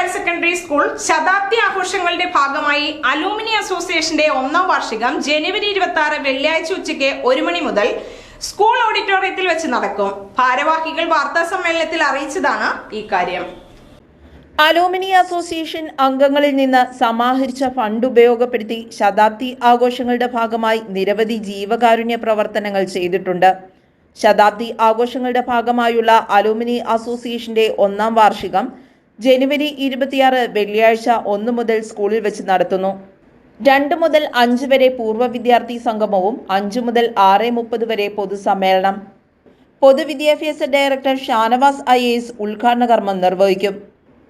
Higher secondary school ശതാബ്ദി ആഘോഷങ്ങളുടെ ഭാഗമായി അലൂമിനി അസോസിയേഷന്റെ 1ാം വാർഷികം ജനുവരി 26 വെള്ളിയാഴ്ച ഉച്ചയ്ക്ക് 1 മണി മുതൽ സ്കൂൾ ഓഡിറ്റോറിയത്തിൽ വെച്ച് നടക്കും. ഭാരവാഹികൾ വാർത്താ സമ്മേളനത്തിൽ അറിയിച്ചതാണ് ഇക്കാര്യം. അലൂമിനി അസോസിയേഷൻ അംഗങ്ങളിൽ നിന്ന് സമാഹരിച്ച ഫണ്ട് ഉപയോഗപ്പെടുത്തി ശതാബ്ദി ആഘോഷങ്ങളുടെ ഭാഗമായി നിരവധി ജീവകാരുണ്യ പ്രവർത്തനങ്ങൾ ചെയ്തിട്ടുണ്ട്. ശതാബ്ദി ആഘോഷങ്ങളുടെ ഭാഗമായുള്ള അലൂമിനി അസോസിയേഷന്റെ 1ാം വാർഷികം ജനുവരി 26 വെള്ളിയാഴ്ച 1 മുതൽ സ്കൂളിൽ വെച്ച് നടത്തുന്നു. 2 മുതൽ 5 വരെ പൂർവ്വ വിദ്യാർത്ഥി സംഗമവും 5 മുതൽ 6:30 വരെ പൊതുസമ്മേളനം. പൊതുവിദ്യാഭ്യാസ ഡയറക്ടർ ഷാനവാസ് IAS ഉദ്ഘാടന കർമ്മം നിർവഹിക്കും.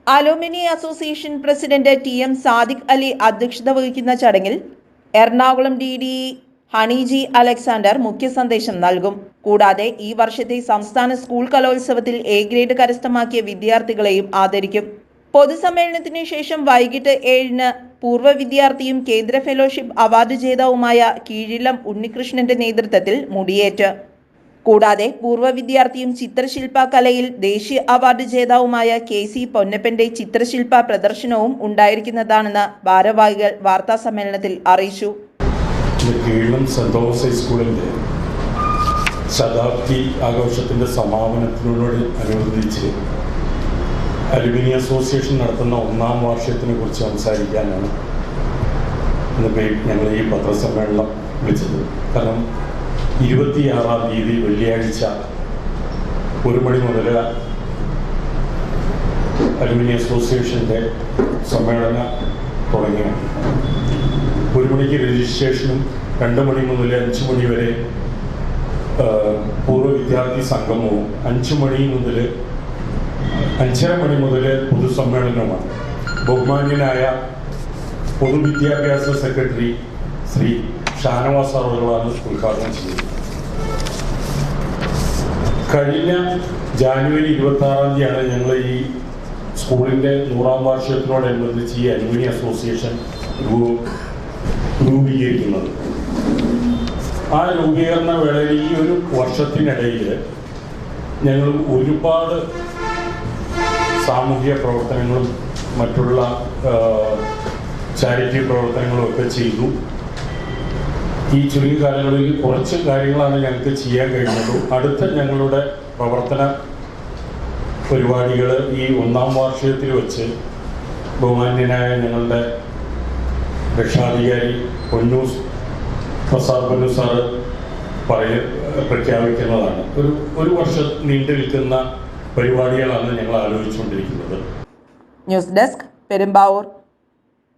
അലൂമിനി association president TM Sadiq Ali അധ്യക്ഷത വഹിക്കുന്ന ചടങ്ങിൽ എറണാകുളം DDE ഹണിജി അലക്സാണ്ടർ മുഖ്യ സന്ദേശം നൽകും. കൂടാതെ ഈ വർഷത്തെ സംസ്ഥാന സ്കൂൾ കലോത്സവത്തിൽ A ഗ്രേഡ് കരസ്ഥമാക്കിയ വിദ്യാർത്ഥികളെയും ആദരിക്കും. പൊതുസമ്മേളനത്തിന് ശേഷം വൈകിട്ട് 7-ന് പൂർവ്വ വിദ്യാർത്ഥിയും കേന്ദ്ര ഫെലോഷിപ്പ് അവാർഡ് ജേതാവുമായ കീഴിലം ഉണ്ണികൃഷ്ണന്റെ നേതൃത്വത്തിൽ മുടിയേറ്റ്. കൂടാതെ പൂർവ്വ വിദ്യാർത്ഥിയും ചിത്രശില്പ കലയിൽ ദേശീയ അവാർഡ് ജേതാവുമായ KC പൊന്നപ്പന്റെ ചിത്രശില്പ പ്രദർശനവും ഉണ്ടായിരിക്കുന്നതാണെന്ന് ഭാരവാഹികൾ വാർത്താ സമ്മേളനത്തിൽ അറിയിച്ചു. കീഴിലം സെന്റ് തോമസ് ഹൈസ്കൂളിൻ്റെ ശതാബ്ദി ആഘോഷത്തിൻ്റെ സമാപനത്തിനോട് അനുബന്ധിച്ച് അലുമിനി അസോസിയേഷൻ നടത്തുന്ന 1ാം വാർഷികത്തിനെ കുറിച്ച് സംസാരിക്കാനാണ് ഇന്ന് ഞങ്ങൾ ഈ പത്രസമ്മേളനം വിളിച്ചത്. കാരണം 26-ാം തീയതി വെള്ളിയാഴ്ച 1 മണി മുതൽ അലുമിനി അസോസിയേഷൻ്റെ സമ്മേളനം തുടങ്ങിയാണ്. 1 മണിക്ക് രജിസ്ട്രേഷനും 2 മണി മുതൽ 5 മണി വരെ പൂർവ്വ വിദ്യാർത്ഥി സംഗമവും 5 മണി മുതൽ 5:30 മണി മുതൽ പൊതുസമ്മേളനവുമാണ്. ബഹുമാന്യനായ പൊതുവിദ്യാഭ്യാസ സെക്രട്ടറി ശ്രീ ഷാനവാസ് അവറുകളാണ് ഉദ്ഘാടനം ചെയ്തത്. കഴിഞ്ഞ ജനുവരി 26-ാം തീയതിയാണ് ഞങ്ങൾ ഈ സ്കൂളിൻ്റെ 100ാം വാർഷികത്തിനോടനുബന്ധിച്ച് ഈ അലൂമിനി അസോസിയേഷൻ രൂപീകരിക്കുന്നത്. ആ രൂപീകരണ വേളയിൽ ഈ ഒരു വർഷത്തിനിടയിൽ ഞങ്ങൾ ഒരുപാട് സാമൂഹിക പ്രവർത്തനങ്ങളും മറ്റുള്ള ചാരിറ്റി പ്രവർത്തനങ്ങളും ഒക്കെ ചെയ്തു. ഈ ചുരുങ്ങിയ കാലങ്ങളിൽ കുറച്ച് കാര്യങ്ങളാണ് ഞങ്ങൾക്ക് ചെയ്യാൻ കഴിഞ്ഞത്. അടുത്ത ഞങ്ങളുടെ പ്രവർത്തന പരിപാടികൾ ഈ 1ാം വാർഷികത്തിൽ വെച്ച് ബഹുമാന്യനായ ഞങ്ങളുടെ രക്ഷാധികാരി പ്രസാദ് സാറ് പ്രഖ്യാപിക്കുന്നതാണ്. ഒരു വർഷം നീണ്ടു നിൽക്കുന്ന പരിപാടികളാണ് ഞങ്ങൾ ആലോചിച്ചുകൊണ്ടിരിക്കുന്നത്. News desk, Perumbavoor.